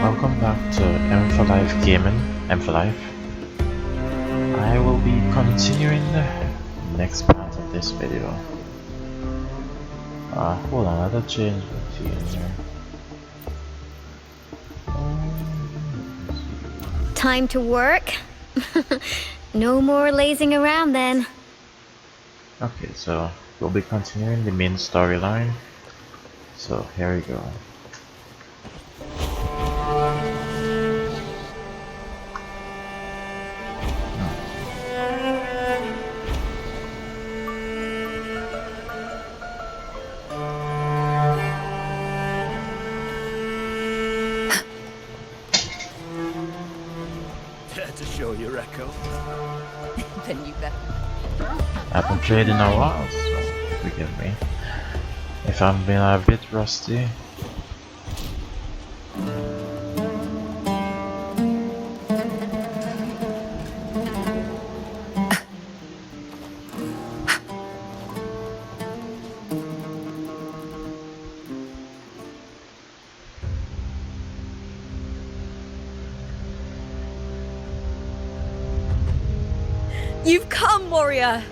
Welcome back to M for Life Gaming, M for Life. I will be continuing the next part of this video. Hold on, I'll change the theme here. Time to work? No more lazing around then. Okay, so we'll be continuing the main storyline. So here we go. To show your echo. Then you better. I haven't played in a while, so forgive me if I'm being a bit rusty. You've come, warrior!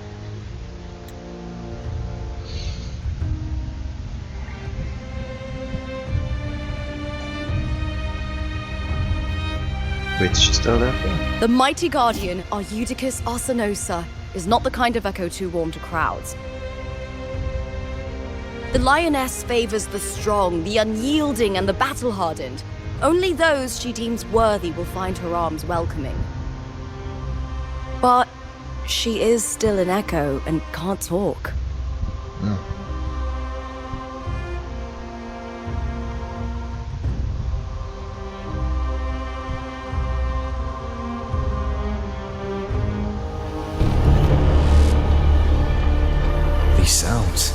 Wait, she's still there? The mighty guardian, our Eudicus Arsenosa, is not the kind of echo too warm to crowds. The lioness favors the strong, the unyielding, and the battle-hardened. Only those she deems worthy will find her arms welcoming. But she is still an echo and can't talk. These sounds.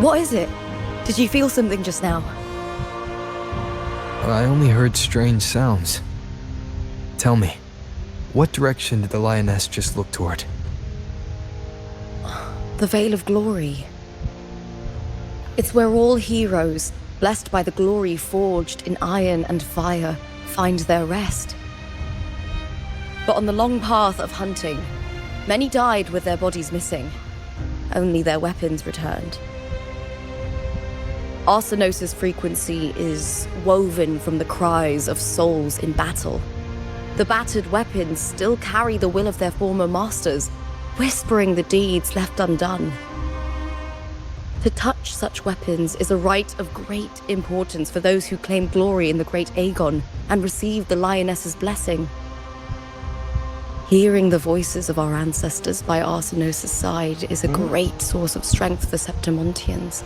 What is it? Did you feel something just now? I only heard strange sounds. Tell me, what direction did the lioness just look toward? The Veil of Glory. It's where all heroes, blessed by the glory forged in iron and fire, find their rest. But on the long path of hunting, many died with their bodies missing. Only their weapons returned. Arsenosa's frequency is woven from the cries of souls in battle. The battered weapons still carry the will of their former masters, whispering the deeds left undone. To touch such weapons is a rite of great importance for those who claim glory in the great Aegon and receive the lioness's blessing. Hearing the voices of our ancestors by Arsenosa's side is a great source of strength for Septimontians.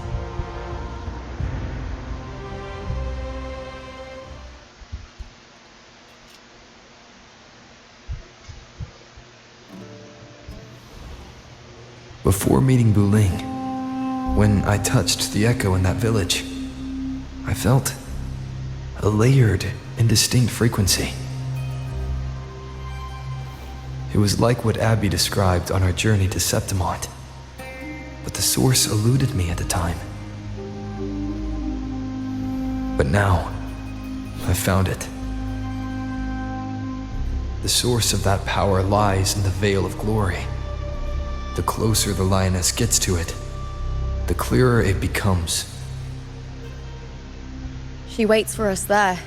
Before meeting Buling, when I touched the echo in that village, I felt a layered, indistinct frequency. It was like what Abby described on our journey to Septimont, but the source eluded me at the time. But now, I've found it. The source of that power lies in the Veil of Glory. The closer the lioness gets to it, the clearer it becomes. She waits for us there.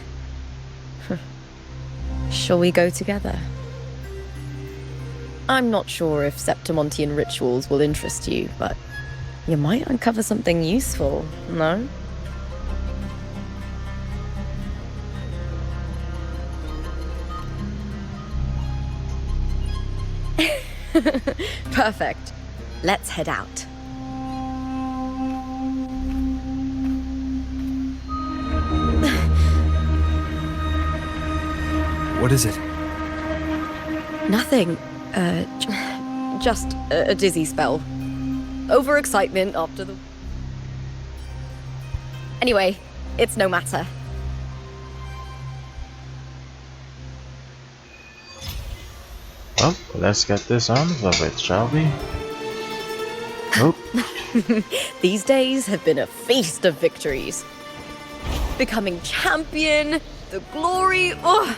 Shall we go together? I'm not sure if Septimontian rituals will interest you, but you might uncover something useful, no? Perfect. Let's head out. What is it? Nothing. Just a dizzy spell. Overexcitement after the... Anyway, it's no matter. Well, let's get this on with, shall we? Oh, These days have been a feast of victories. Becoming champion, the glory, oh,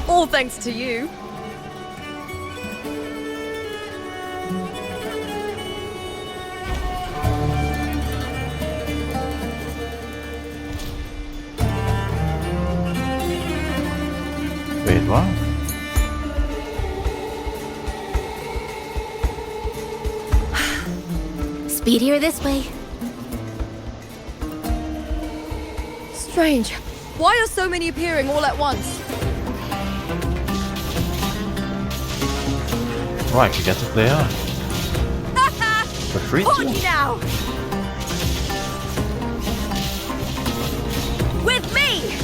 all thanks to you. wait, what? Speedier this way. Strange. Why are so many appearing all at once? Oh, I could get to play on. For free On too? you now! With me!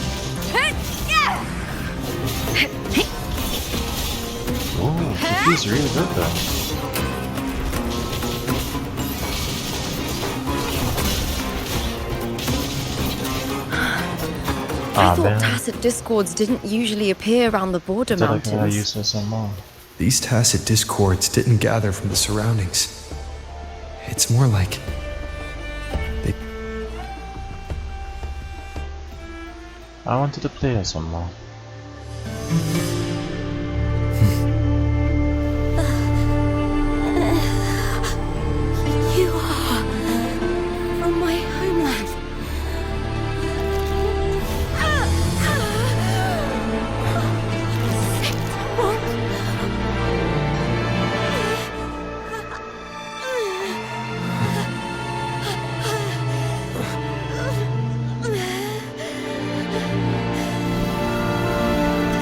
Oh, she's really good though. I thought man. tacit discords didn't usually appear around the border Did I mountains. use her some more? These tacit discords didn't gather from the surroundings. It's more like they I wanted to play her some more. You are from my homeland.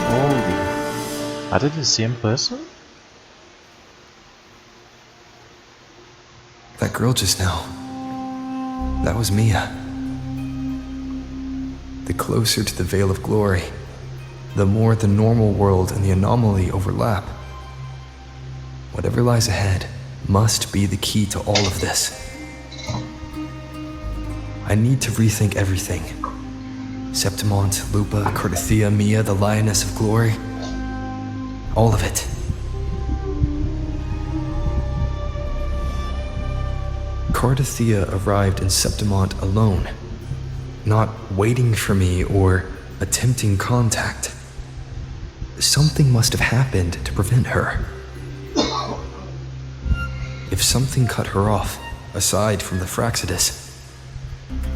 Holy. Are they the same person? that girl just now. That was Mia. The closer to the Veil of Glory, the more the normal world and the anomaly overlap. Whatever lies ahead must be the key to all of this. I need to rethink everything. Septimont, Lupa, Cardathia, Mia, the Lioness of Glory. All of it. Cardathia arrived in Septimont alone, not waiting for me or attempting contact. Something must have happened to prevent her. If something cut her off, aside from the Fraxidus,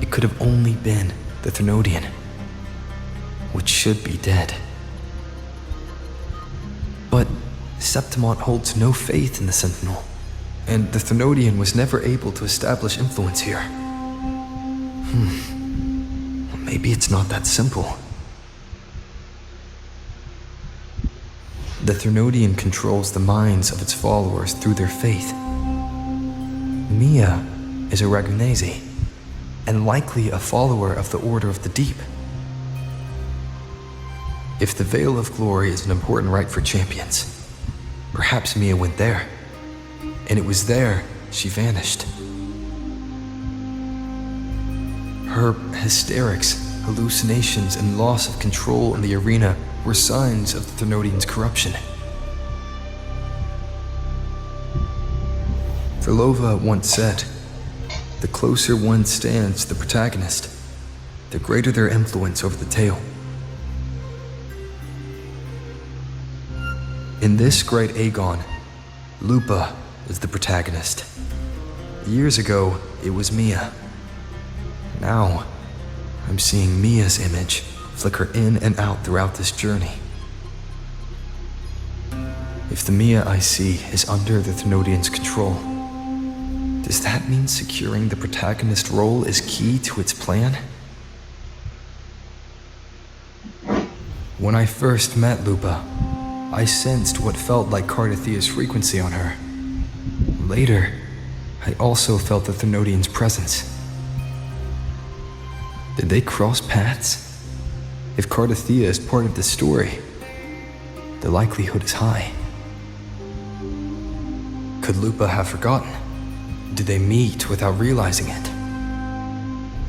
it could have only been the Thermodian, which should be dead. But Septimont holds no faith in the Sentinel, and the Thermodian was never able to establish influence here. Maybe it's not that simple. The Thermodian controls the minds of its followers through their faith. Mia is a Ragunese, and likely a follower of the Order of the Deep. If the Veil of Glory is an important rite for champions, perhaps Mia went there, and it was there she vanished. Her hysterics, hallucinations, and loss of control in the arena were signs of the Thermodian's corruption. Verlova once said, "The closer one stands to the protagonist, the greater their influence over the tale." In this great Aegon, Lupa is the protagonist. Years ago, it was Mia. Now, I'm seeing Mia's image flicker in and out throughout this journey. If the Mia I see is under the Thermodian's control, does that mean securing the protagonist role is key to its plan? When I first met Lupa, I sensed what felt like Cardathia's frequency on her. Later, I also felt the Thermodian's presence. Did they cross paths? If Cardathia is part of the story, the likelihood is high. Could Lupa have forgotten? Did they meet without realizing it?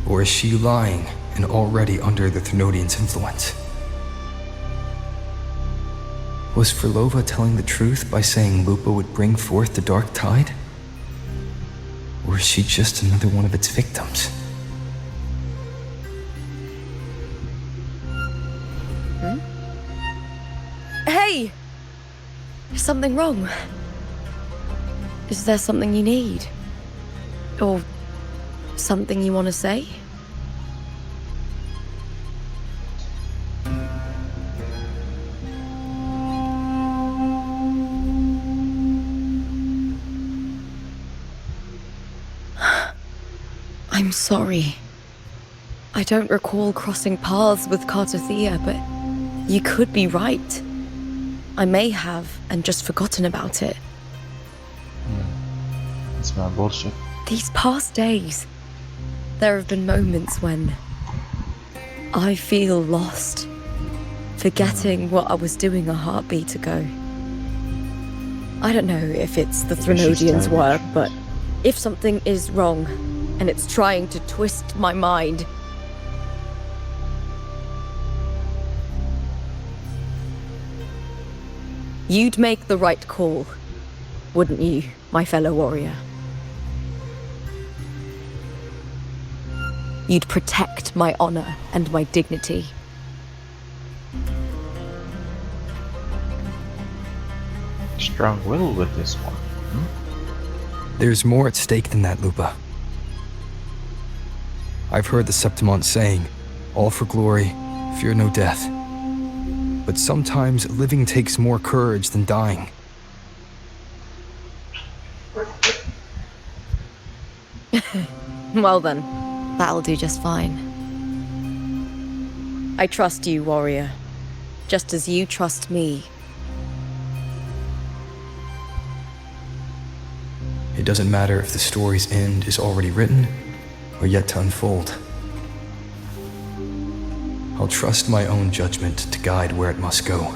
Or is she lying and already under the Thenodians' influence. Was Furlova telling the truth by saying Lupa would bring forth the Dark Tide? Or is she just another one of its victims? Hey! Is something wrong? Is there something you need? Or something you want to say? I'm sorry. I don't recall crossing paths with Cartothea, but you could be right. I may have, and just forgotten about it. It's my bullshit. These past days, there have been moments when I feel lost, forgetting what I was doing a heartbeat ago. I don't know if it's the Thenodians' work, but if something is wrong, and it's trying to twist my mind, you'd make the right call, wouldn't you, my fellow warrior? You'd protect my honor and my dignity. Strong will with this one. There's more at stake than that, Lupa. I've heard the Septimont saying, all for glory, fear no death. But sometimes living takes more courage than dying. Well then, that'll do just fine. I trust you, warrior, just as you trust me. It doesn't matter if the story's end is already written or yet to unfold. I'll trust my own judgment to guide where it must go.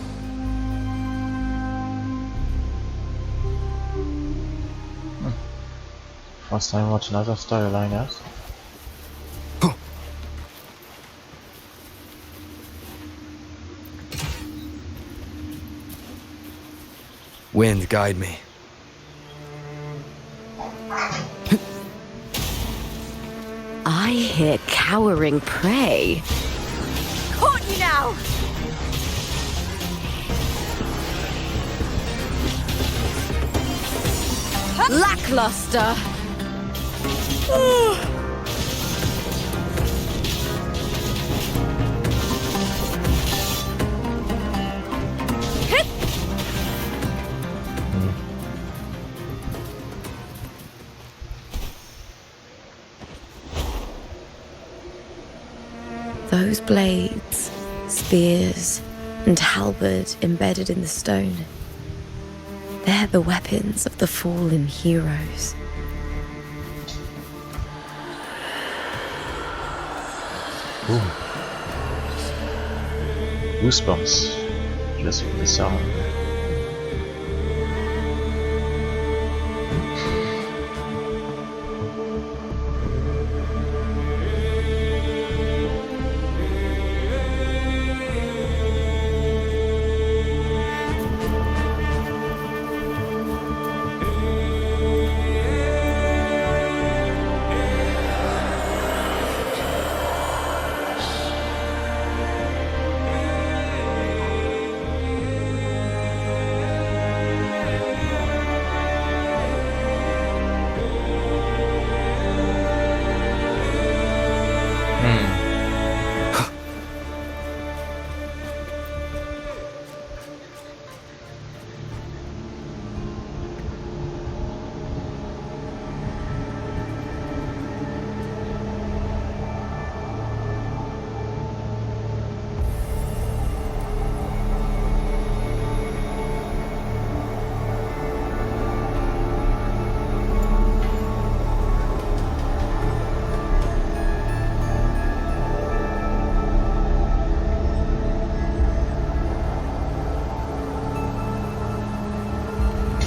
First time watch another storyline else. Wind, guide me. I hear cowering prey. Caught you now! Lackluster! Those blades, spears, and halberd embedded in the stone. They're the weapons of the fallen heroes. Ooh. Goosebumps. Just with the sound.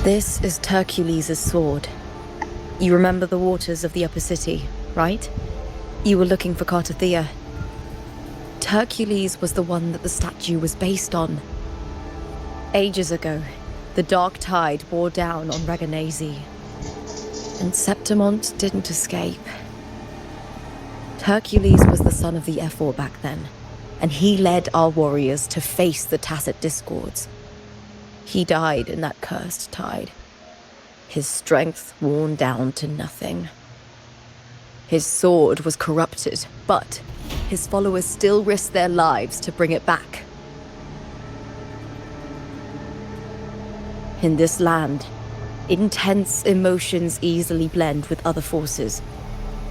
This is Hercules' sword. You remember the waters of the upper city, right? You were looking for Cartothea. Hercules was the one that the statue was based on. Ages ago, the dark tide bore down on Reganese, and Septimont didn't escape. Hercules was the son of the Ephor back then, and he led our warriors to face the Tacit Discords. He died in that cursed tide, his strength worn down to nothing. His sword was corrupted, but his followers still risked their lives to bring it back. In this land, intense emotions easily blend with other forces.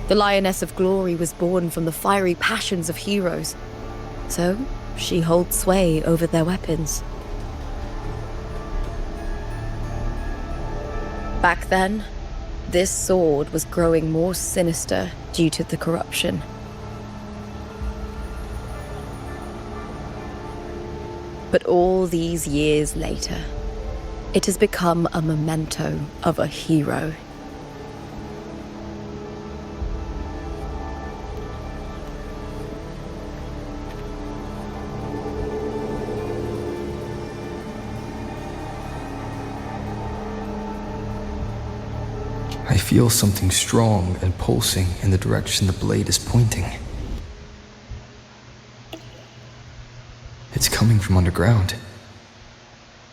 The Lioness of Glory was born from the fiery passions of heroes, so she holds sway over their weapons. Back then, this sword was growing more sinister due to the corruption. But all these years later, it has become a memento of a hero. I feel something strong and pulsing in the direction the blade is pointing. It's coming from underground.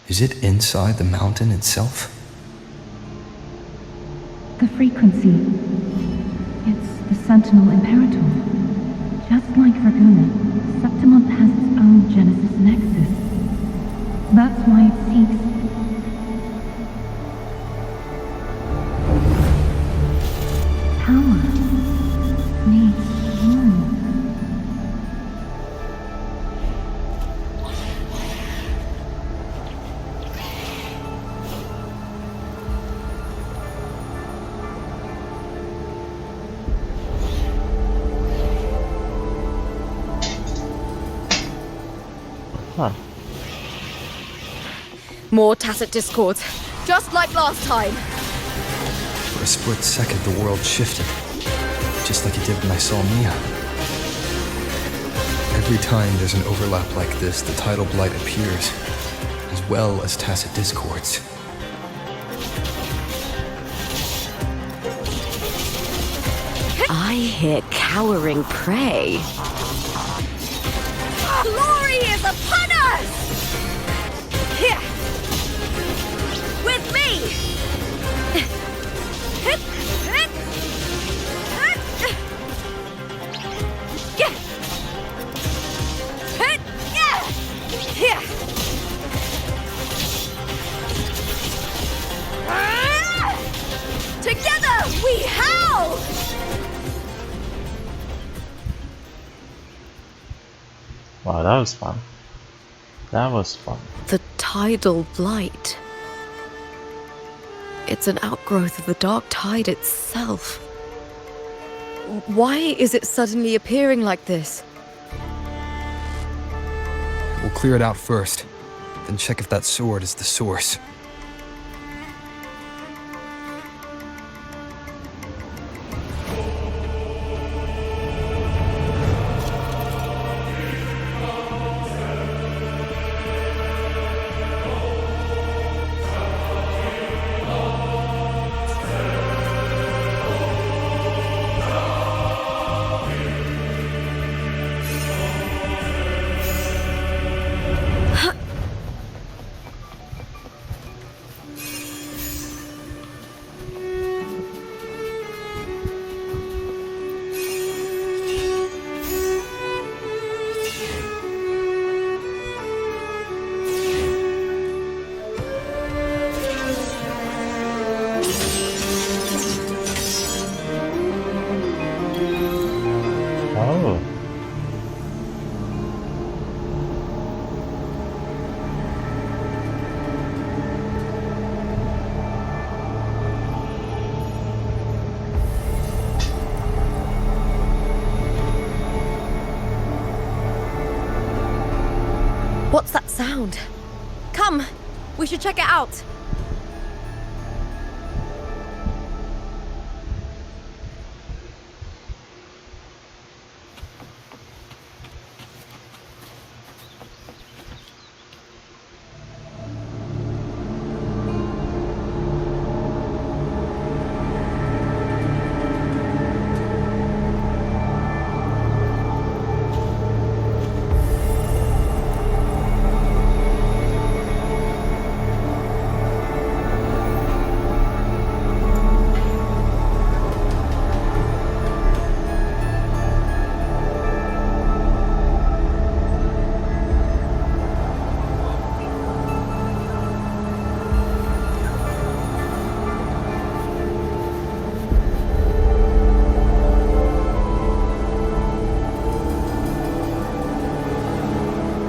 Is it inside the mountain itself? The frequency. It's the Sentinel Imperator. Just like Draguna, Septimont has its own Genesis Nexus. That's why it seeks... power. Needs more. Huh. More Tacit Discords, just like last time. For a split second, the world shifted, just like it did when I saw Mia. Every time there's an overlap like this, the tidal blight appears, as well as Tacit Discords. I hear cowering prey. Glory is upon us! Here! With me! Together we howl! Wow, that was fun. That was fun. The tidal blight. It's an outgrowth of the dark tide itself. Why is it suddenly appearing like this? We'll clear it out first, then check if that sword is the source. Oh. What's that sound? Come, we should check it out.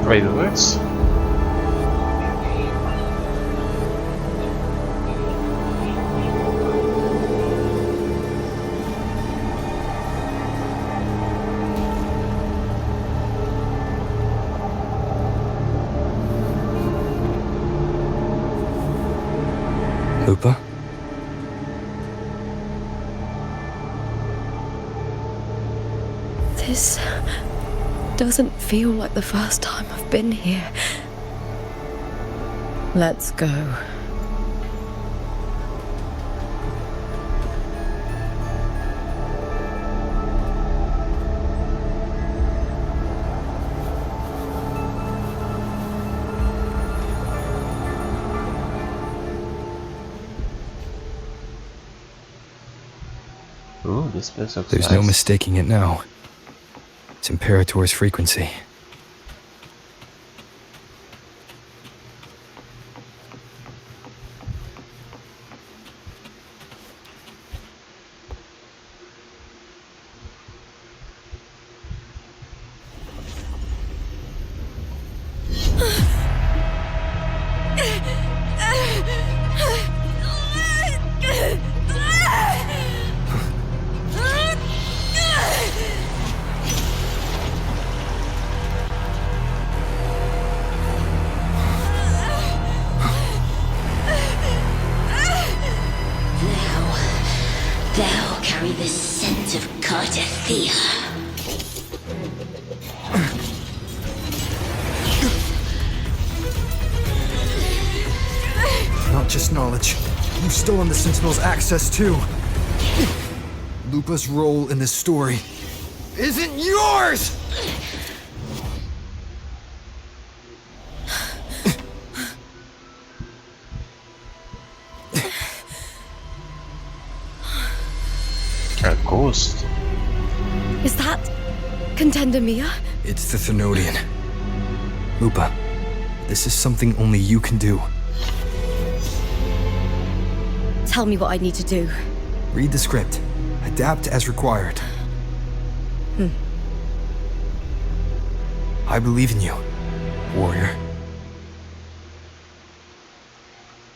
Wait, it works? Lupa? This doesn't feel like the first time I've been here. Let's go. Ooh, this place looks There's nice. no mistaking it now. It's Imperator's frequency. Thou carry the scent of Cardathea. Not just knowledge. You've stolen the Sentinel's access too. Lupa's role in this story isn't yours! A ghost. Is that Contender Mia? It's the Thenodian. Lupa, this is something only you can do. Tell me what I need to do. Read the script. Adapt as required. I believe in you, warrior.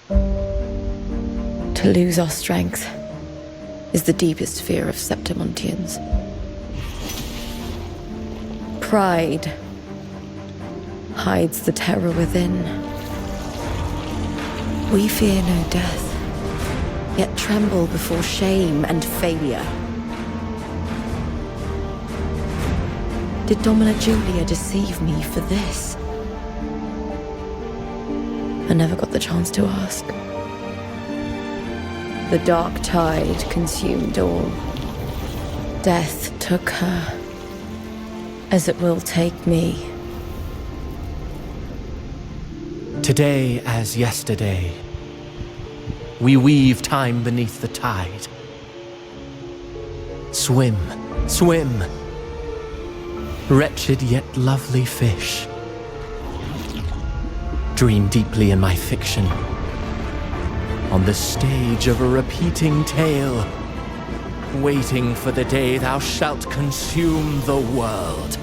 To lose our strength is the deepest fear of Septimontians. Pride hides the terror within. We fear no death, yet tremble before shame and failure. Did Domina Julia deceive me for this? I never got the chance to ask. The dark tide consumed all. Death took her, as it will take me. Today as yesterday, we weave time beneath the tide. Swim, swim, wretched yet lovely fish. Dream deeply in my fiction, on the stage of a repeating tale, waiting for the day thou shalt consume the world.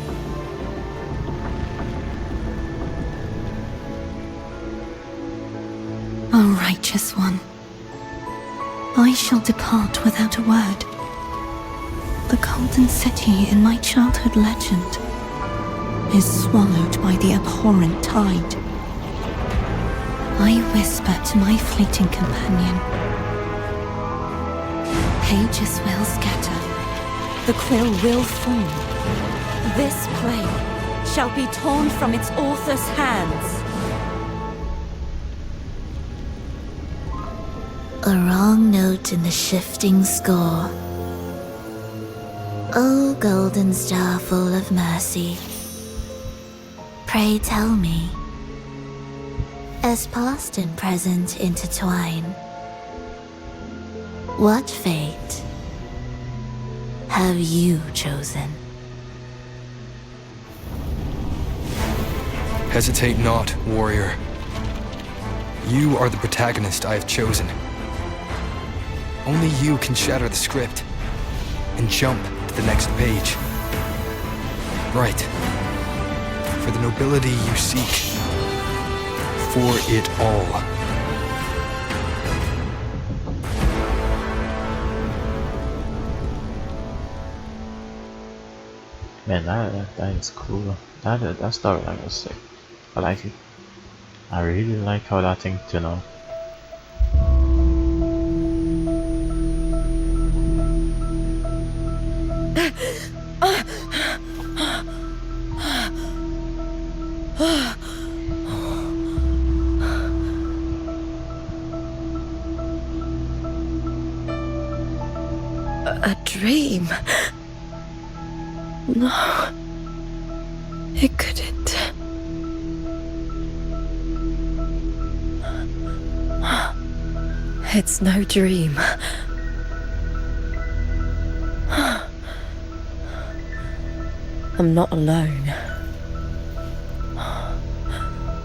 O righteous one, I shall depart without a word. The golden city in my childhood legend is swallowed by the abhorrent tide. I whisper to my fleeting companion. Pages will scatter. The quill will fall. This play shall be torn from its author's hands. A wrong note in the shifting score. O golden star full of mercy, pray tell me, as past and present intertwine, what fate have you chosen? Hesitate not, warrior. You are the protagonist I have chosen. Only you can shatter the script and jump to the next page. Right. for the nobility you seek. For it all. Man, that is cool. That storyline was sick. I like it. I really like how that thing turned out. A dream? No. It couldn't. It's no dream. I'm not alone.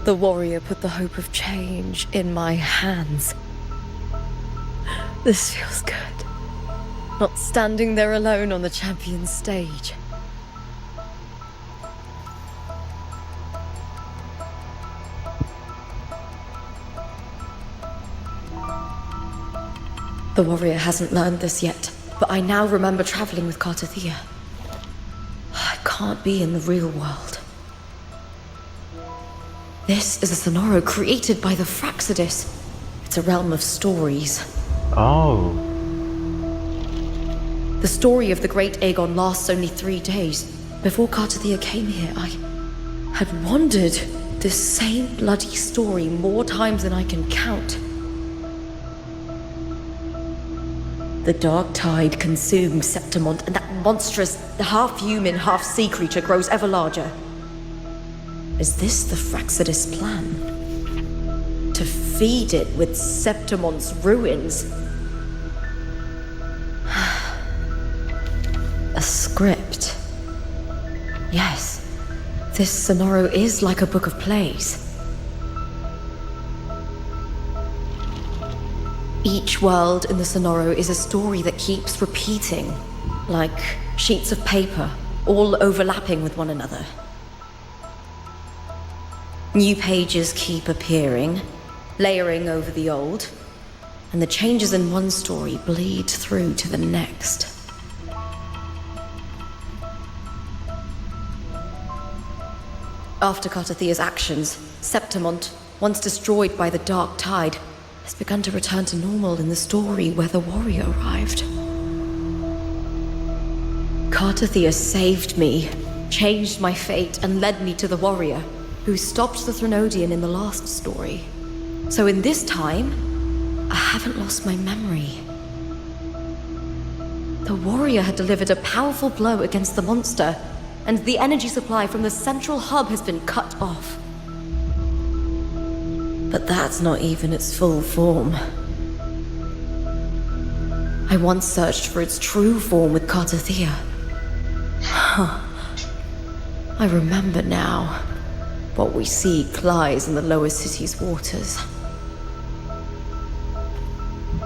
The warrior put the hope of change in my hands. This feels good. Not standing there alone on the champion's stage. The warrior hasn't learned this yet, but I now remember traveling with Cartathea. I can't be in the real world. This is a Sonoro created by the Fraxidus. It's a realm of stories. Oh. The story of the Great Aegon lasts only 3 days. Before Cartathea came here, I had wandered this same bloody story more times than I can count. The dark tide consumes Septimont, and that monstrous, half-human, half-sea creature grows ever larger. Is this the Fraxidus plan? To feed it with Septimont's ruins? A script. Yes, this Sonoro is like a book of plays. Each world in the Sonoro is a story that keeps repeating, like sheets of paper, all overlapping with one another. New pages keep appearing, layering over the old, and the changes in one story bleed through to the next. After Cartathea's actions, Septimont, once destroyed by the dark tide, has begun to return to normal in the story where the warrior arrived. Cartathea saved me, changed my fate, and led me to the warrior, who stopped the Threnodian in the last story. So in this time, I haven't lost my memory. The warrior had delivered a powerful blow against the monster, and the energy supply from the central hub has been cut off. But that's not even its full form. I once searched for its true form with Cartathea. I remember now. What we see lies in the lower city's waters.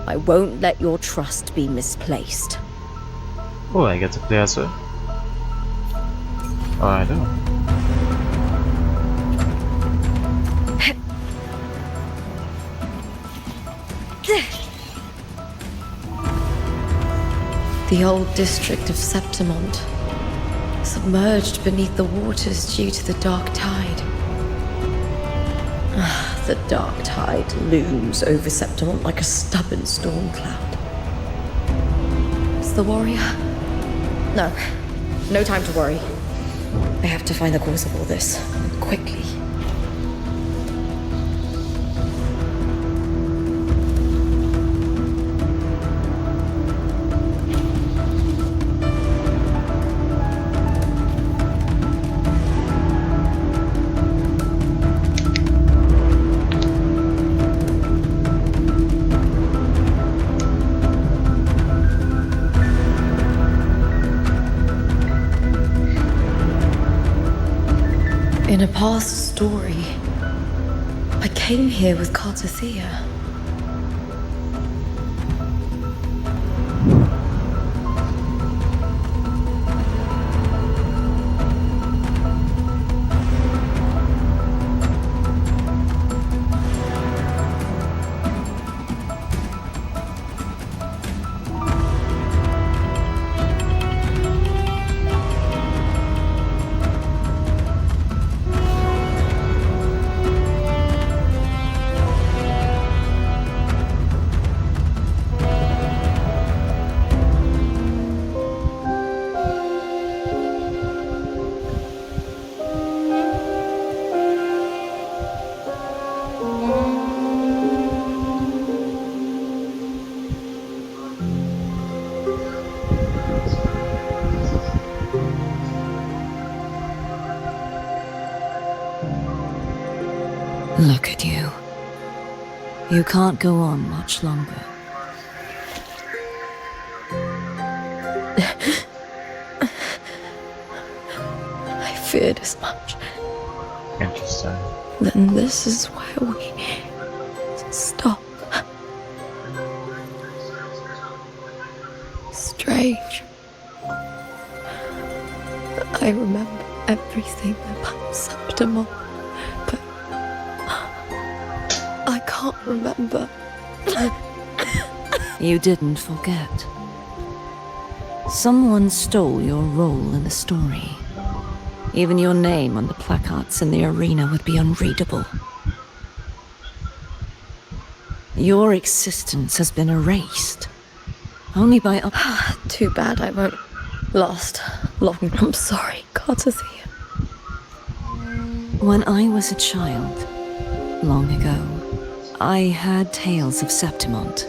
I won't let your trust be misplaced. Oh, I get to play as well. Oh, I do. The old district of Septimont, submerged beneath the waters due to the dark tide. The dark tide looms over Septimont like a stubborn storm cloud. Is the warrior? No. No time to worry. I have to find the cause of all this, and quickly. In a past story, I came here with Cartathea. Look at you. You can't go on much longer. I feared as much. Interesting. Then this is where we stop. Strange. I remember everything about Septimon, but I can't remember. You didn't forget. Someone stole your role in the story. Even your name on the placards in the arena would be unreadable. Your existence has been erased. Only by Too bad I won't last long. I'm sorry, Carter's here. When I was a child, long ago, I heard tales of Septimont.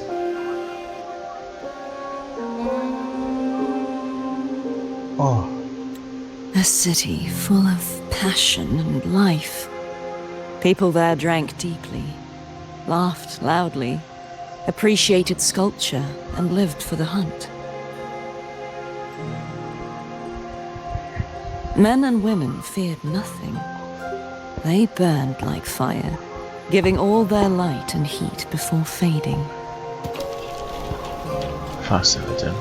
Oh, A city full of passion and life. People there drank deeply, laughed loudly, appreciated sculpture, and lived for the hunt. Men and women feared nothing. They burned like fire, giving all their light and heat before fading. fascinating.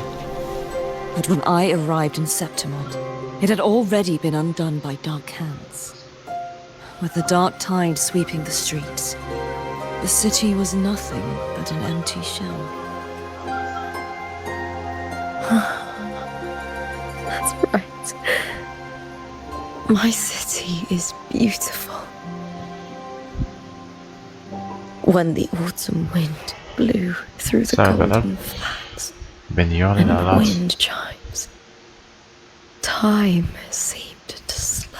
But when I arrived in Septimont, it had already been undone by dark hands. With the dark tide sweeping the streets, the city was nothing but an empty shell. That's right. My city is beautiful. When the autumn wind blew through the Sorry about golden that. flags Been yawning and a lot. wind chimes, time seemed to slow.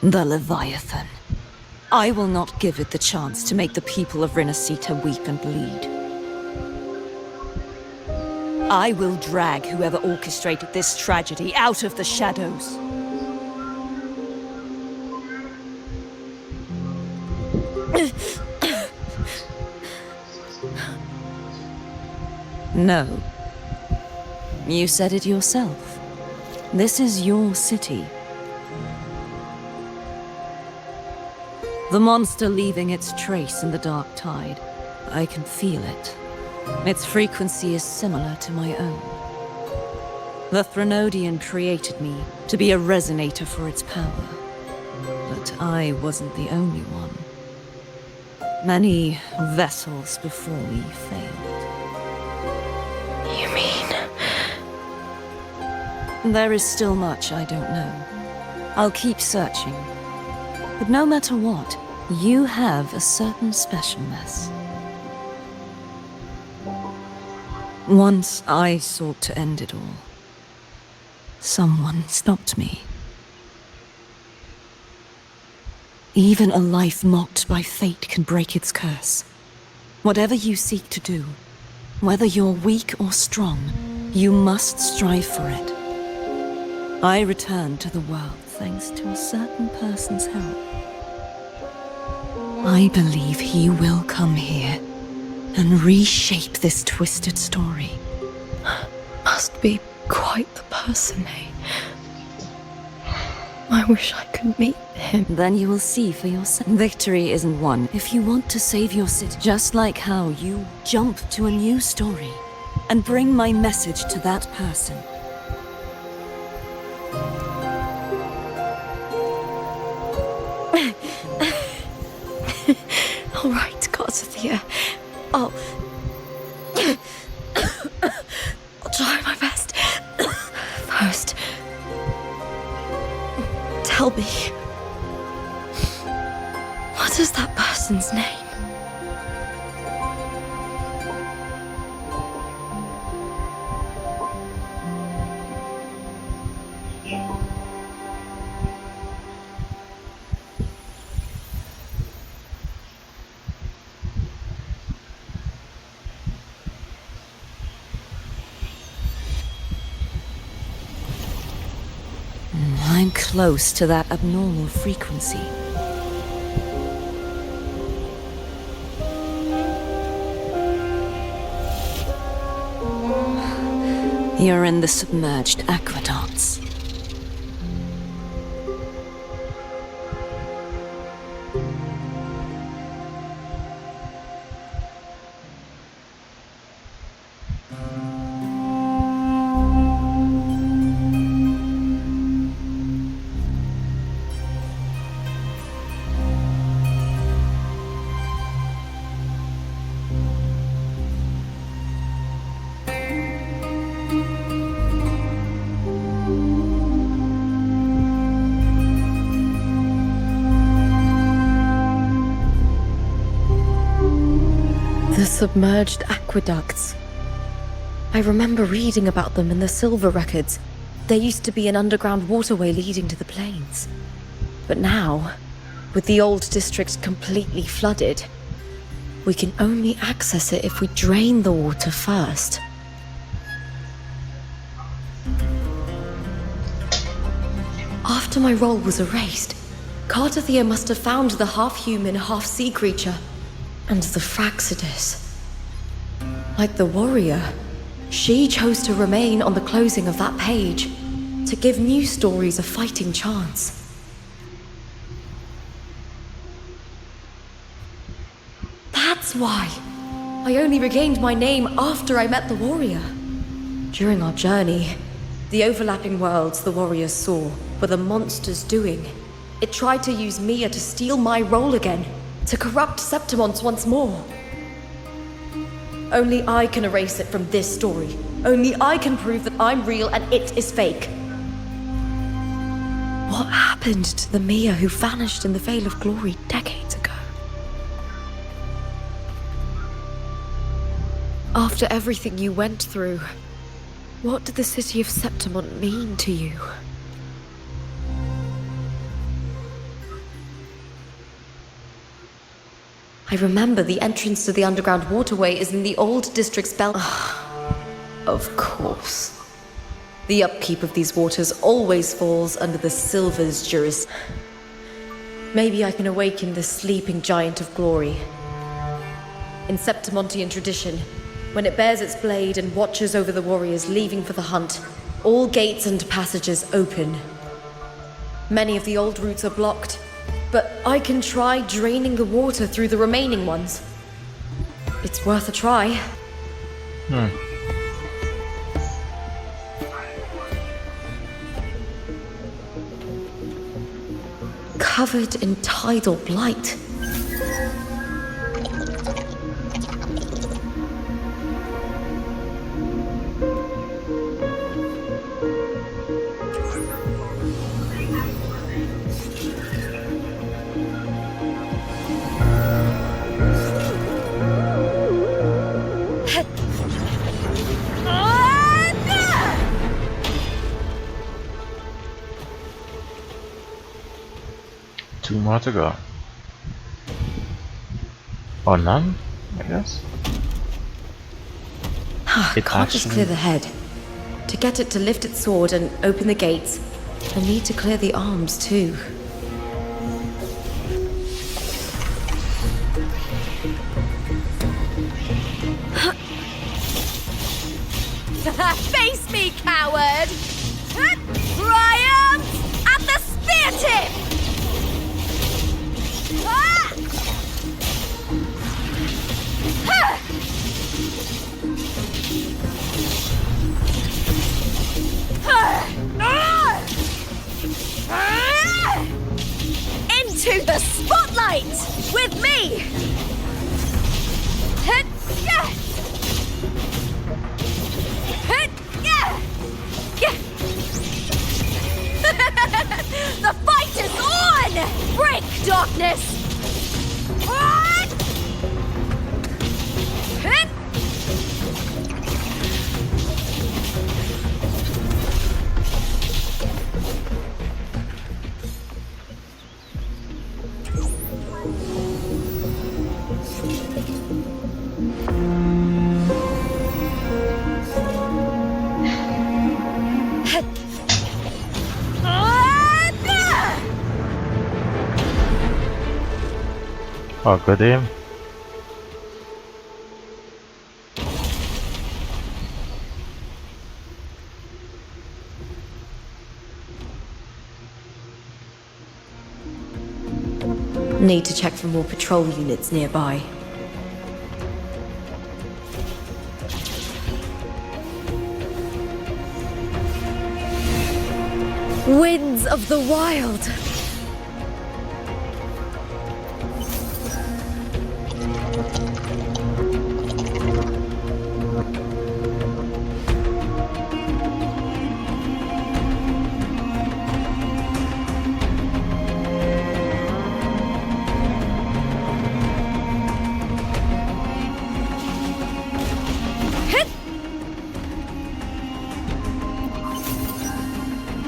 The Leviathan. I will not give it the chance to make the people of Rinasita weep and bleed. I will drag whoever orchestrated this tragedy out of the shadows. No. You said it yourself. This is your city. The monster leaving its trace in the dark tide. I can feel it. Its frequency is similar to my own. The Threnodian created me to be a resonator for its power. But I wasn't the only one. Many vessels before me failed. You mean? There is still much I don't know. I'll keep searching. But no matter what, you have a certain specialness. Once I sought to end it all. Someone stopped me. Even a life mocked by fate can break its curse. Whatever you seek to do, whether you're weak or strong, you must strive for it. I returned to the world thanks to a certain person's help. I believe he will come here and reshape this twisted story. Must be quite the person, eh? I wish I could meet him. Then you will see for yourself. Victory isn't won if you want to save your city. Just like how you jump to a new story and bring my message to that person. All right, Garcia. I'll try my best. First, tell me, what is that person's name? I'm close to that abnormal frequency. You're in the submerged aqueducts. The submerged aqueducts. I remember reading about them in the silver records. There used to be an underground waterway leading to the plains. But now, with the old district completely flooded, we can only access it if we drain the water first. After my role was erased, Cartathea must have found the half-human, half-sea creature and the Fraxidus. Like the warrior, she chose to remain on the closing of that page, to give new stories a fighting chance. That's why I only regained my name after I met the warrior. During our journey, the overlapping worlds the warriors saw were the monster's doing. It tried to use Mia to steal my role again, to corrupt Septimonts once more. Only I can erase it from this story. Only I can prove that I'm real and it is fake. What happened to the Mia who vanished in the Veil of Glory decades ago? After everything you went through, what did the city of Septimont mean to you? I remember the entrance to the underground waterway is in the old district's bell. Of course. The upkeep of these waters always falls under the Silver's juris. Maybe I can awaken the sleeping giant of glory. In Septimontian tradition, when it bears its blade and watches over the warriors leaving for the hunt, all gates and passages open. Many of the old routes are blocked, but I can try draining the water through the remaining ones. It's worth a try. Covered in tidal blight. Two more to go. Or none, I guess. Can't just clear the head. To get it to lift its sword and open the gates, I need to clear the arms too. Face me, coward! Triumph at the spear tip! Into the spotlight with me! The fight is on! Break, darkness! Oh, good aim. Need to check for more patrol units nearby. Winds of the Wild!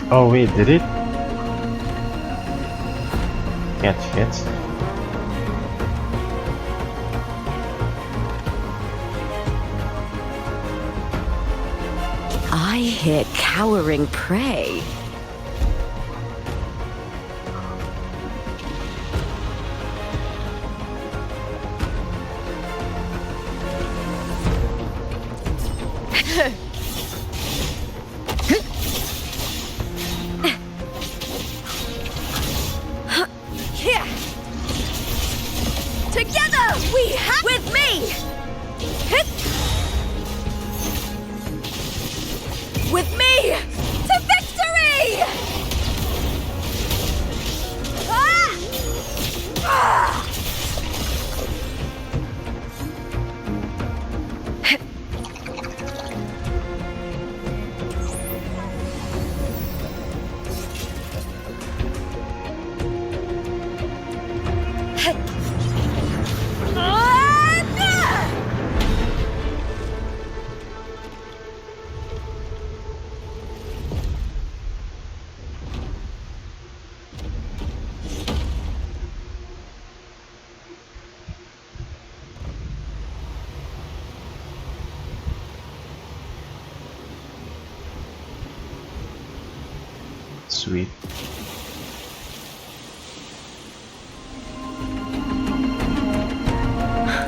Oh wait, did it? Can't hit. I hear cowering prey. Together we have with me! With me to victory! Ah! Ah! Sweet.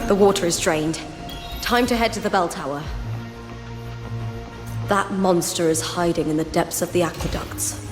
The water is drained. Time to head to the bell tower. That monster is hiding in the depths of the aqueducts.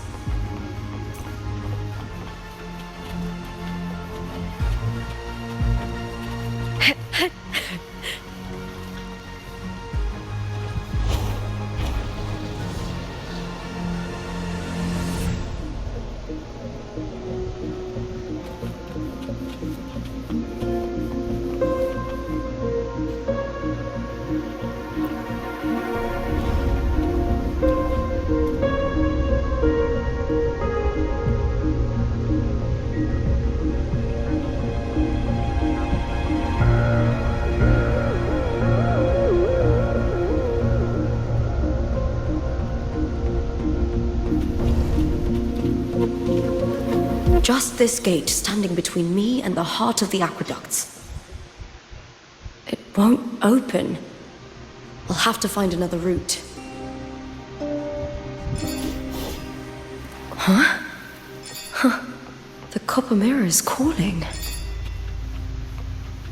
Just this gate standing between me and the heart of the aqueducts. It won't open. I'll have to find another route. Huh? Huh. The copper mirror is calling.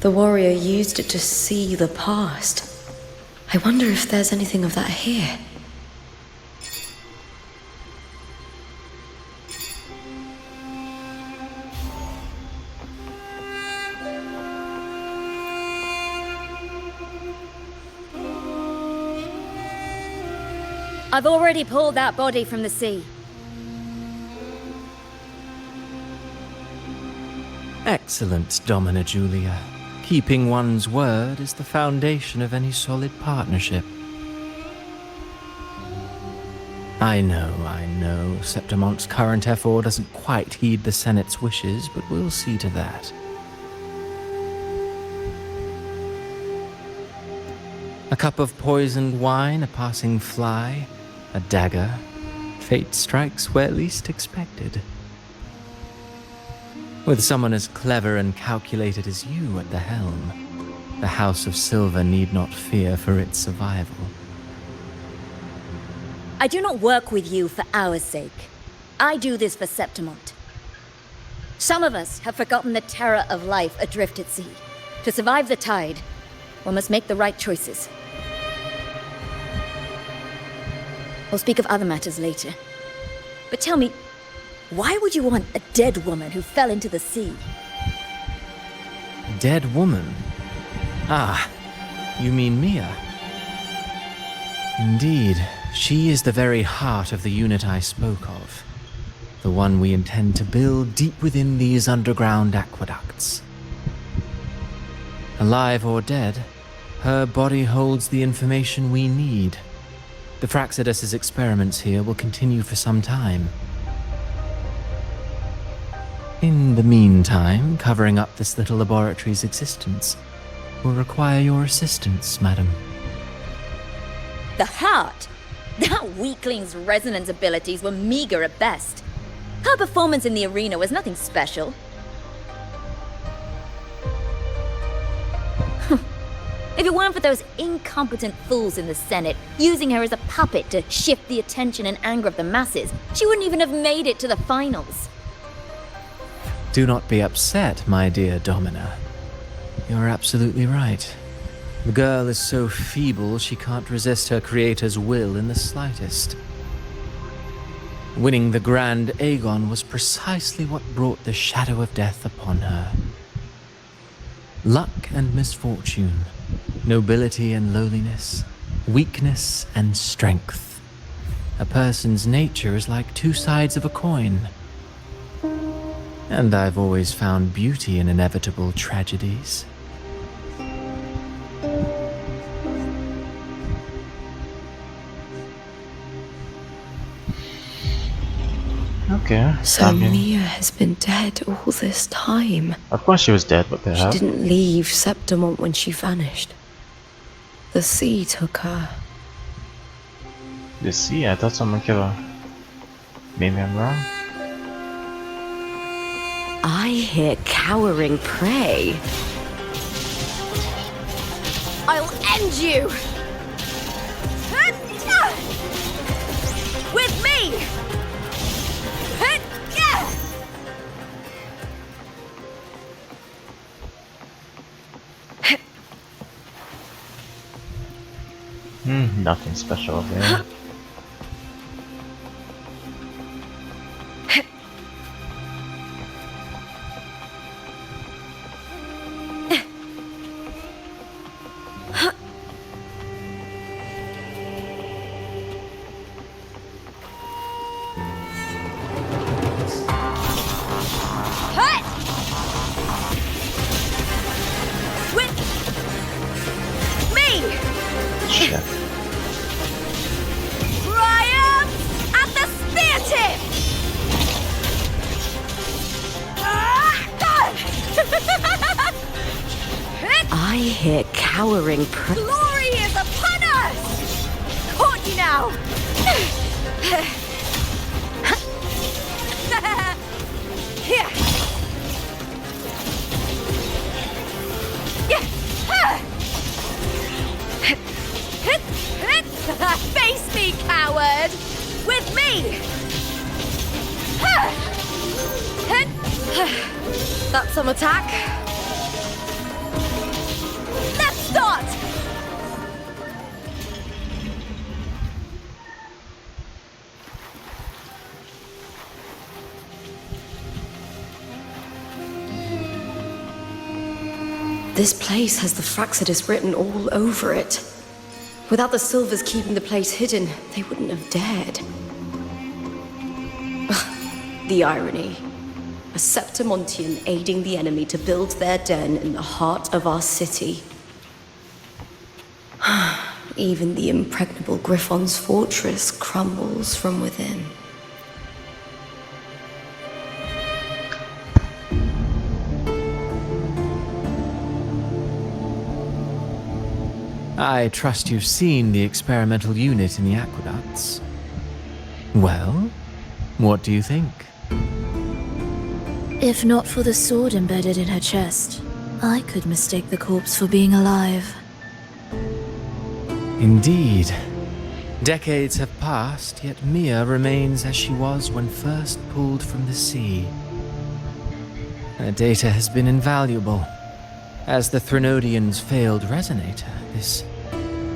The warrior used it to see the past. I wonder if there's anything of that here. I've already pulled that body from the sea. Excellent, Domina Julia. Keeping one's word is the foundation of any solid partnership. I know, Septimonte's current effort doesn't quite heed the Senate's wishes, but we'll see to that. A cup of poisoned wine, a passing fly, a dagger. Fate strikes where least expected. With someone as clever and calculated as you at the helm, the House of Silver need not fear for its survival. I do not work with you for our sake. I do this for Septimont. Some of us have forgotten the terror of life adrift at sea. To survive the tide, one must make the right choices. We'll speak of other matters later. But tell me, why would you want a dead woman who fell into the sea? Dead woman? Ah, you mean Mia? Indeed, she is the very heart of the unit I spoke of. The one we intend to build deep within these underground aqueducts. Alive or dead, her body holds the information we need. The Fraxidus's experiments here will continue for some time. In the meantime, covering up this little laboratory's existence will require your assistance, madam. The heart? That weakling's resonance abilities were meager at best. Her performance in the arena was nothing special. If it weren't for those incompetent fools in the Senate using her as a puppet to shift the attention and anger of the masses, she wouldn't even have made it to the finals. Do not be upset, my dear Domina. You're absolutely right. The girl is so feeble she can't resist her creator's will in the slightest. Winning the Grand Aegon was precisely what brought the shadow of death upon her. Luck and misfortune, nobility and lowliness, weakness and strength. A person's nature is like two sides of a coin. And I've always found beauty in inevitable tragedies. Okay. So I mean, Mia has been dead all this time. of course she was dead, but the She hell? didn't leave Septimont when she vanished. The sea took her. The sea? I thought someone killed her. Maybe I'm wrong. I hear cowering prey. I'll end you! With me! Nothing special over here. Shit. Triumph at the spear tip! I hear cowering prey. Glory is upon us! Caught you now! Here! Face me, coward! With me! That's some attack. Let's start! This place has the Fraxidus written all over it. Without the Silvers keeping the place hidden, they wouldn't have dared. Ugh, the irony. A Septimontian aiding the enemy to build their den in the heart of our city. Even the impregnable Griffon's fortress crumbles from within. I trust you've seen the experimental unit in the aqueducts. Well, what do you think? If not for the sword embedded in her chest, I could mistake the corpse for being alive. Indeed. Decades have passed, yet Mia remains as she was when first pulled from the sea. Her data has been invaluable. As the Threnodian's failed resonator, this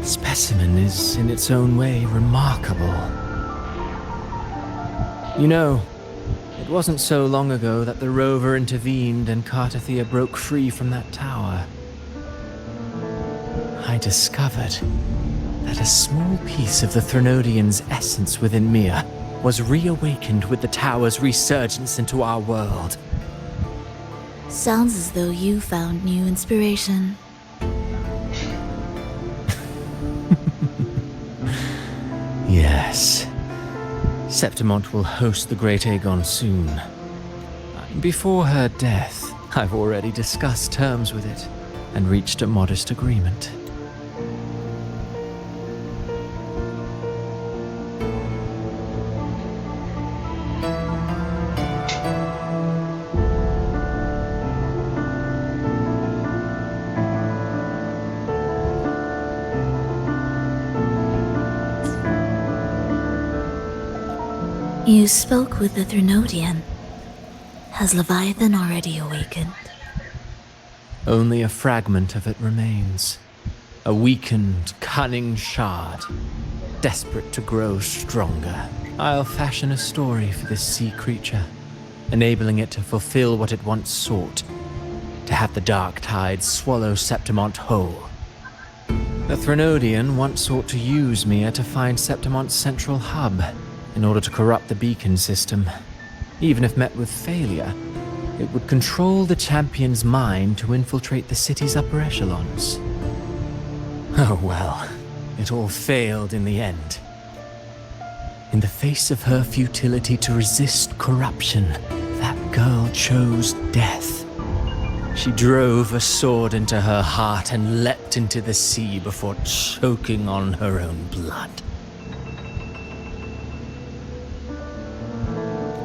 specimen is in its own way remarkable. You know, it wasn't so long ago that the rover intervened and Cartathea broke free from that tower. I discovered that a small piece of the Threnodian's essence within Mia was reawakened with the tower's resurgence into our world. Sounds as though you found new inspiration. Yes. Septimont will host the Great Aegon soon. Before her death, I've already discussed terms with it and reached a modest agreement. You spoke with the Threnodian. Has Leviathan already awakened? Only a fragment of it remains. A weakened, cunning shard, desperate to grow stronger. I'll fashion a story for this sea creature, enabling it to fulfill what it once sought, to have the dark tides swallow Septimont whole. The Threnodian once sought to use Mia to find Septimont's central hub, in order to corrupt the beacon system. Even if met with failure, it would control the champion's mind to infiltrate the city's upper echelons. Oh well, it all failed in the end. In the face of her futility to resist corruption, that girl chose death. She drove a sword into her heart and leapt into the sea before choking on her own blood.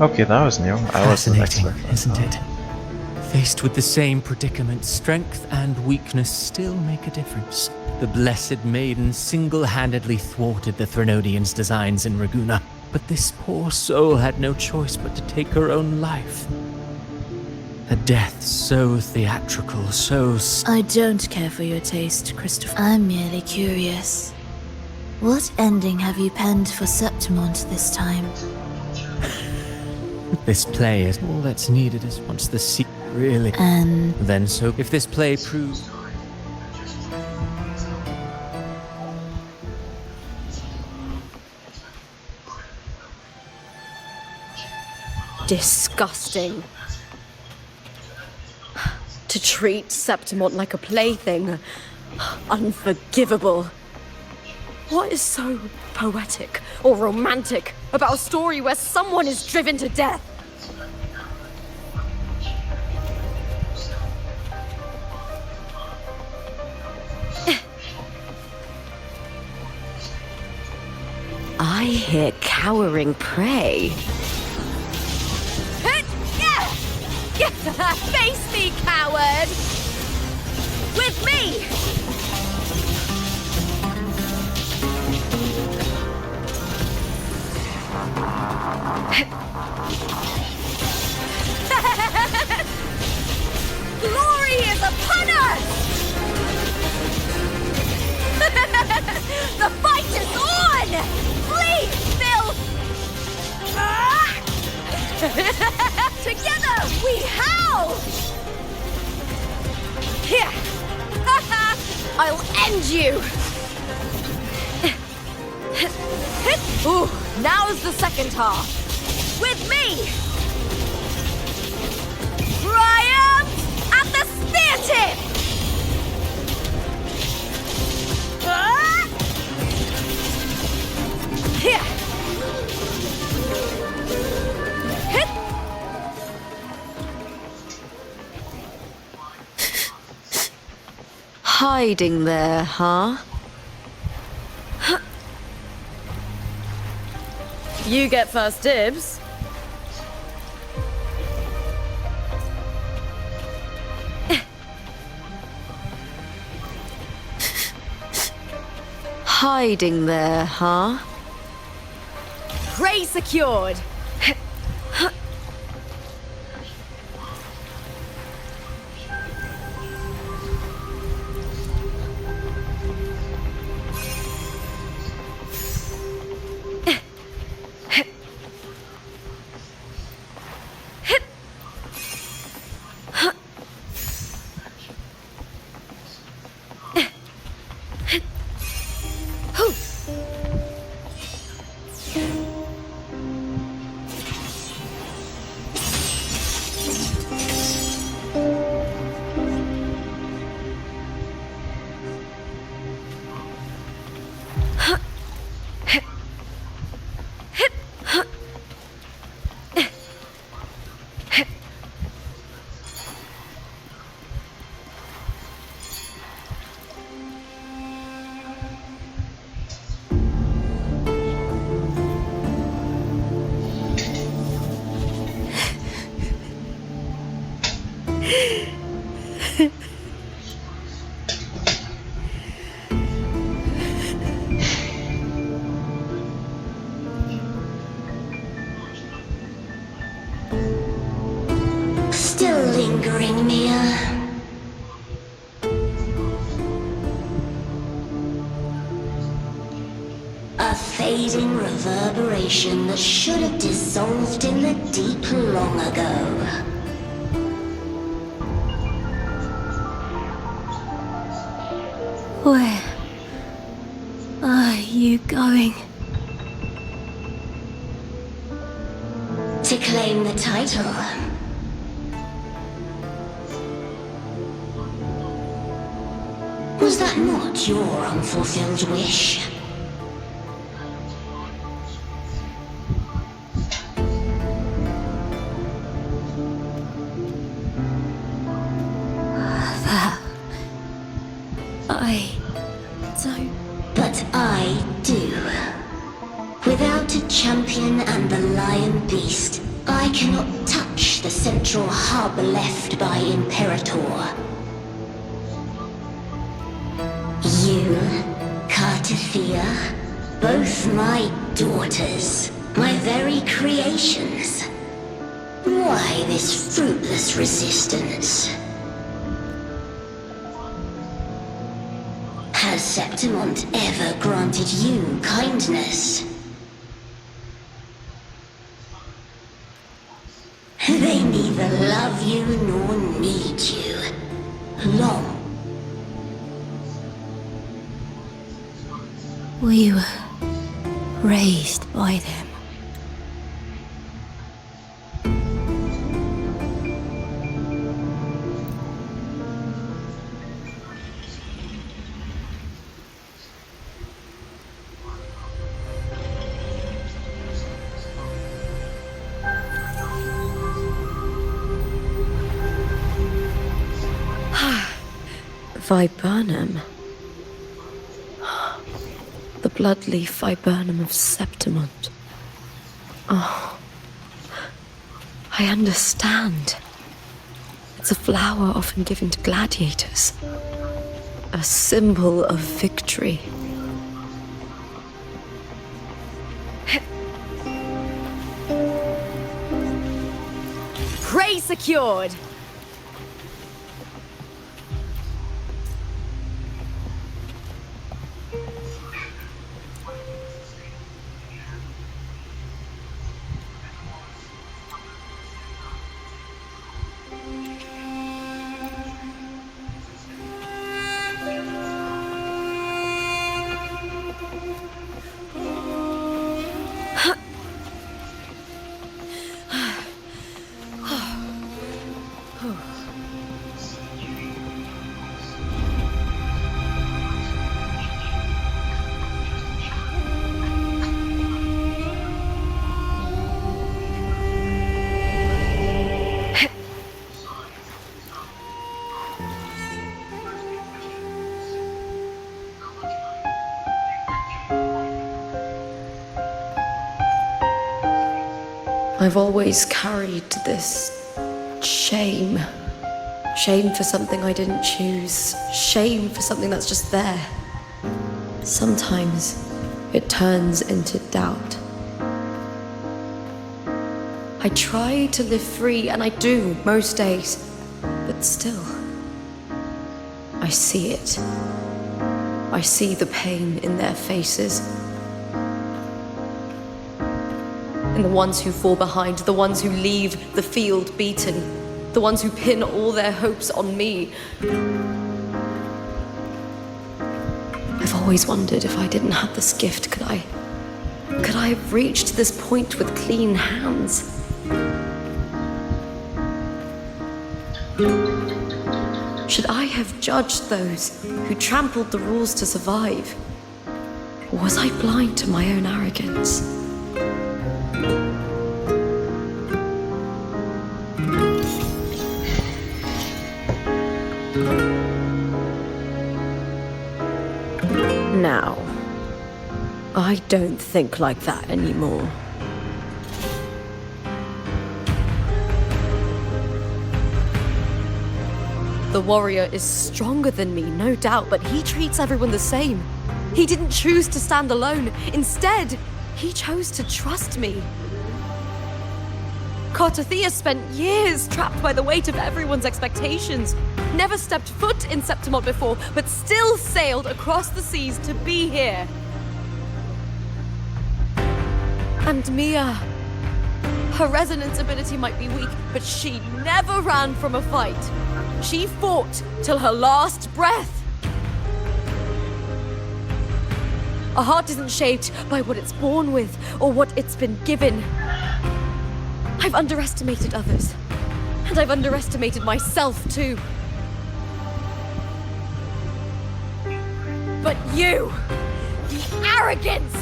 Okay, that was new. I wasn't Fascinating, expecting isn't that. it? Faced with the same predicament, strength and weakness still make a difference. The Blessed Maiden single-handedly thwarted the Threnodian's designs in Raguna, but this poor soul had no choice but to take her own life. A death so theatrical, so... I don't care for your taste, Christopher. I'm merely curious. What ending have you penned for Septimont this time? This play is all that's needed is once the sea really... And Then so, if this play proves... Disgusting. To treat Septimont like a plaything. Unforgivable. What is so poetic or romantic about a story where someone is driven to death? I hear cowering prey. Face me, coward! With me! Glory is upon us! The fight is on! Flee, Phil! Together we howl! Here! I'll end you! Ooh, now's the second half. With me! Triumph at the spear tip! Here! Hiding there, huh? You get first dibs. Hiding there, huh? Prey secured. Still lingering, Mia. A fading reverberation that should have dissolved in the deep long ago. Where are you going? To claim the title. Was that not your unfulfilled wish? I don't... But I do. Without a champion and the lion beast, I cannot touch the central hub left by Imperator. You, Cartithia, both my daughters, my very creations. Why this fruitless resistance? Has Septimont ever granted you kindness? They neither love you nor need you. Long. We were raised by them. Viburnum. The bloodleaf viburnum of Septimont. Oh, I understand. It's a flower often given to gladiators. A symbol of victory. Prey secured! I've always carried this shame. Shame for something I didn't choose. Shame for something that's just there. Sometimes it turns into doubt. I try to live free, and I do most days. But still, I see it. I see the pain in their faces. In the ones who fall behind, the ones who leave the field beaten, the ones who pin all their hopes on me. I've always wondered if I didn't have this gift, could I have reached this point with clean hands? Should I have judged those who trampled the rules to survive? Or was I blind to my own arrogance? Now, I don't think like that anymore. The warrior is stronger than me, no doubt, but he treats everyone the same. He didn't choose to stand alone. Instead, he chose to trust me. Cartothea spent years trapped by the weight of everyone's expectations. Never stepped foot in Septimont before, but still sailed across the seas to be here. And Mia. Her resonance ability might be weak, but she never ran from a fight. She fought till her last breath. A heart isn't shaped by what it's born with or what it's been given. I've underestimated others, and I've underestimated myself too. But you, the arrogance!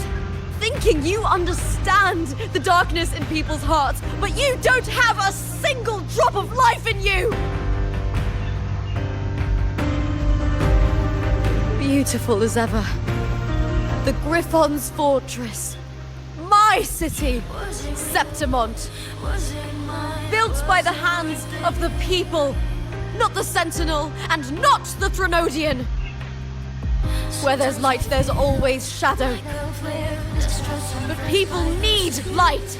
Thinking you understand the darkness in people's hearts, but you don't have a single drop of life in you! Beautiful as ever. The Griffon's fortress. My city, Septimont. Built by the hands of the people, not the Sentinel and not the Threnodian. Where there's light, there's always shadow. But people need light.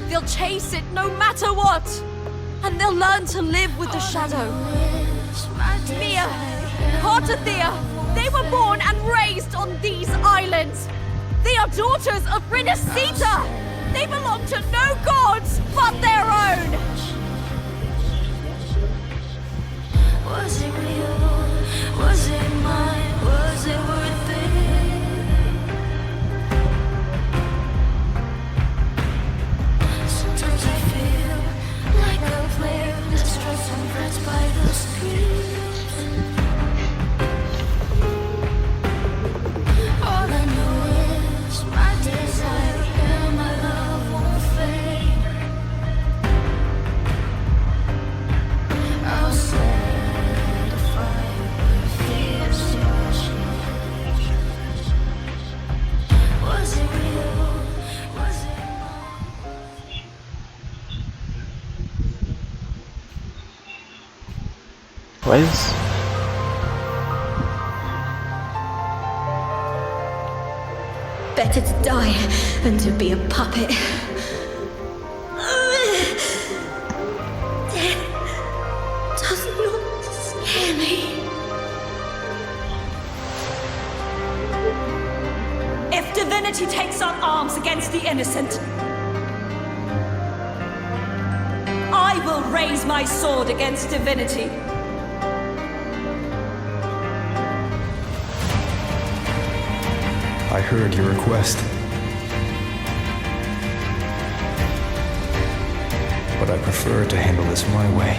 They'll chase it no matter what. And they'll learn to live with the shadow. Mia, Cartothea, they were born and raised on these islands. They are daughters of Rinascita. They belong to no gods but their own. Was it real? Was it mine? Was it worth it? Sometimes I feel like a player distressed and pressed by the screen. All I know is my desire and my love won't fade. I'll set a fire with fierce passion. Was it real? Was it mine? Please. Better to die than to be a puppet. Death does not scare me. If divinity takes up arms against the innocent, I will raise my sword against divinity. I heard your request. But I prefer to handle this my way.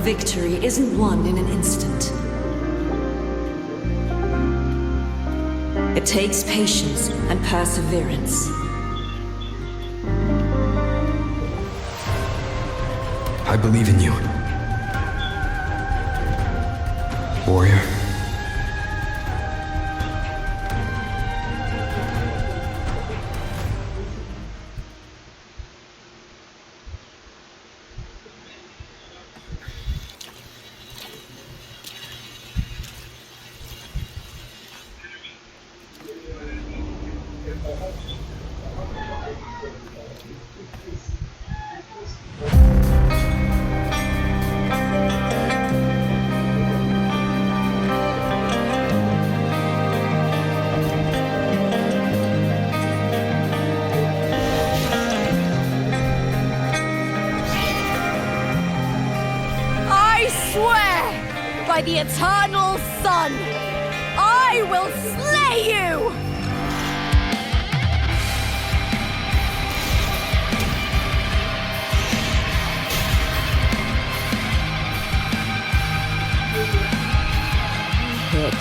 Victory isn't won in an instant. It takes patience and perseverance. I believe in you. Warrior. I swear by the eternal sun, I will slay you!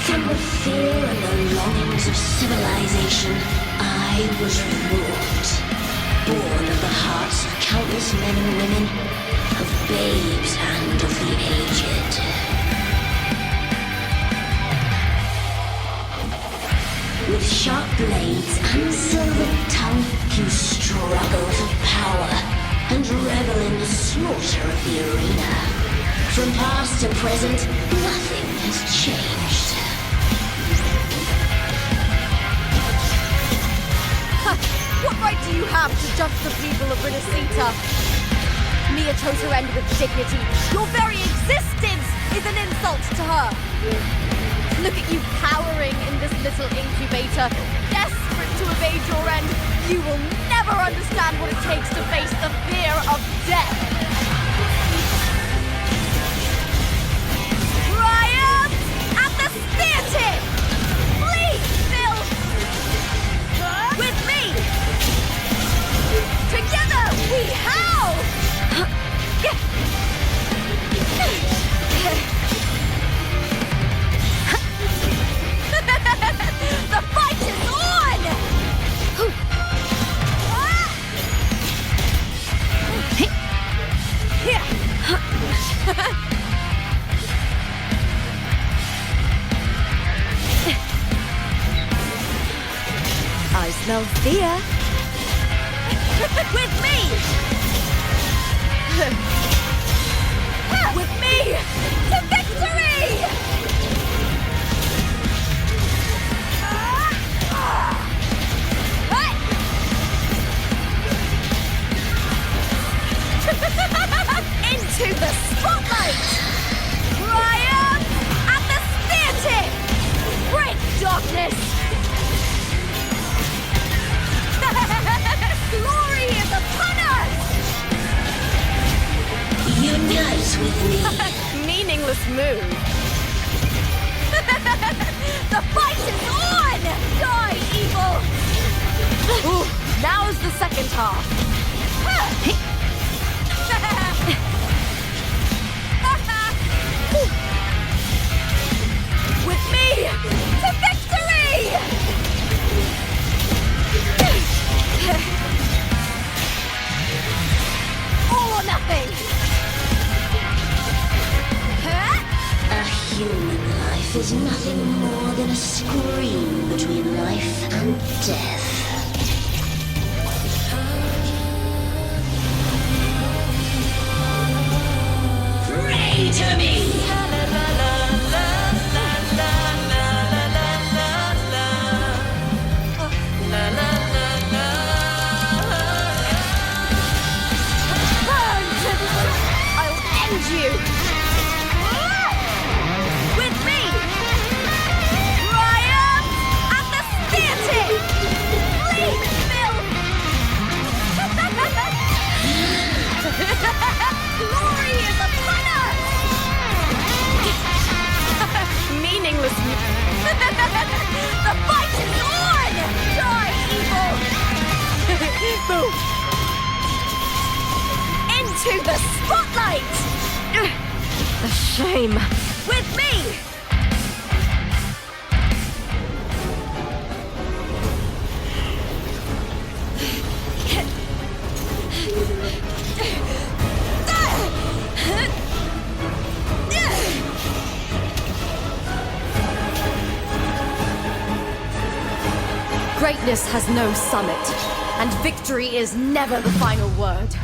From the fear and the longings of civilization, I was removed. Born of the hearts of countless men and women, of babes and of the aged. With sharp blades and silver tongue, you struggle for power and revel in the slaughter of the arena. From past to present, nothing has changed. What right do you have to judge the people of Renacita? Mia chose her end with dignity. Your very existence is an insult to her. Look at you cowering in this little incubator, desperate to evade your end. You will never understand what it takes to face the fear of death. Triumph at the spear tip! Please, Phil! With me! Together we howl! The fight is on! I smell fear. With me! With me! To victory! Into the spotlight! Triumph at the spear tip! Break darkness! Glory is upon us! Unite with me! Meaningless move. The fight is on! Die, evil! Ooh, now's the second half. With me to victory! All or nothing! A human life is nothing more than a scream between life and death. Pray to me! I'll end you! With me! Triumph at the spear tip! Please, Phil! Glory is upon us! Meaningless. The fight is on! Die, evil! Boom! Into the spotlight! A shame. With me! Greatness has no summit, and victory is never the final word.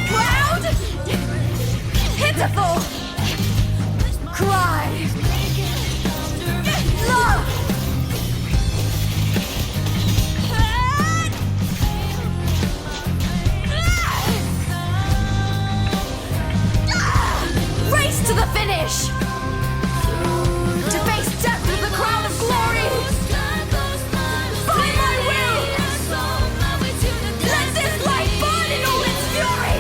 Cloud! Pitiful! Cry! Love! Race to the finish! To face death with the crown of glory! By my will! Let this light burn in all its fury!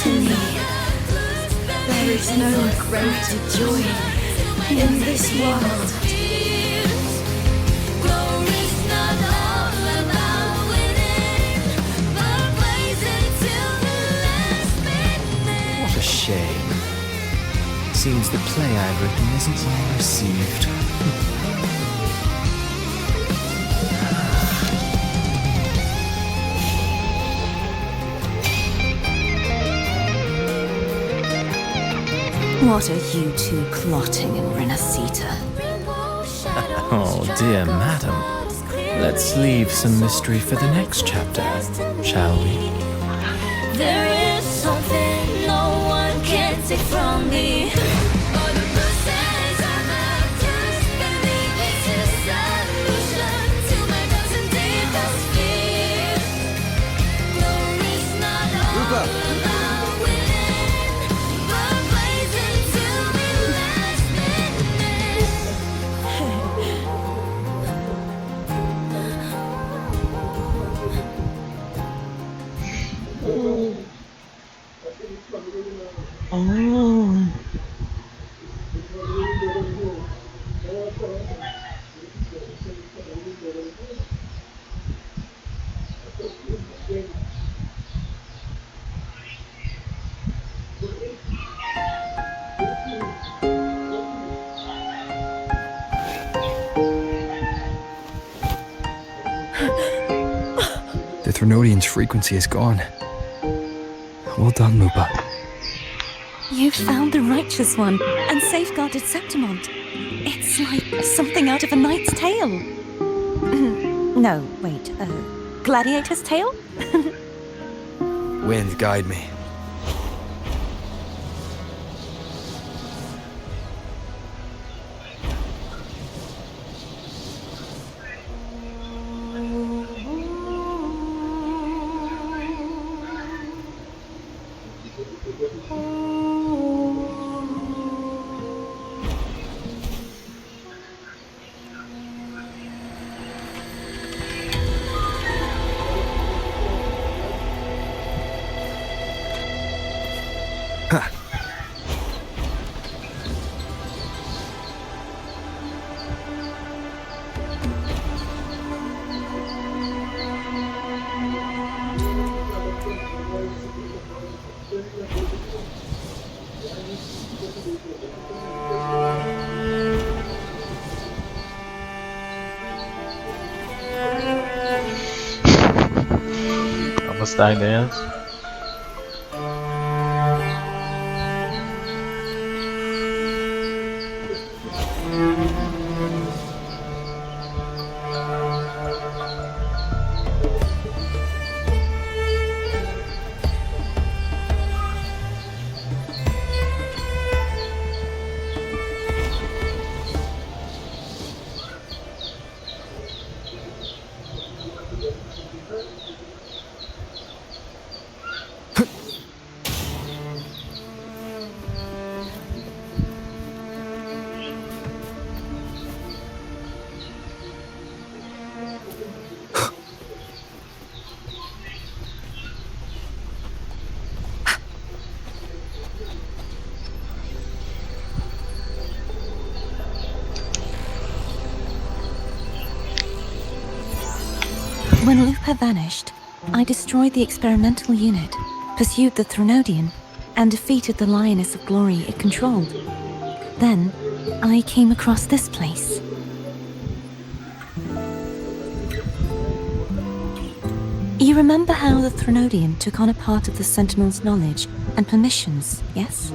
To me, there is no greater joy in this world. What a shame. Seems the play I've written isn't well received. What are you two plotting in Renacita? Oh dear madam. Let's leave some mystery for the next chapter, shall we? There is something no one can take from me. All the bruises of the past can lead me to solution to my doubts and deepest fear. Glory's not all about winning, but blazing to be last The Threnodian's frequency is gone. Well done, Lupa. You found the righteous one and safeguarded Septimont. It's like something out of a knight's tale. No, wait, gladiator's tale? Wind, guide me. Almost died there. When Lupa vanished, I destroyed the experimental unit, pursued the Threnodian, and defeated the Lioness of Glory it controlled. Then, I came across this place. You remember how the Threnodian took on a part of the Sentinel's knowledge and permissions, yes?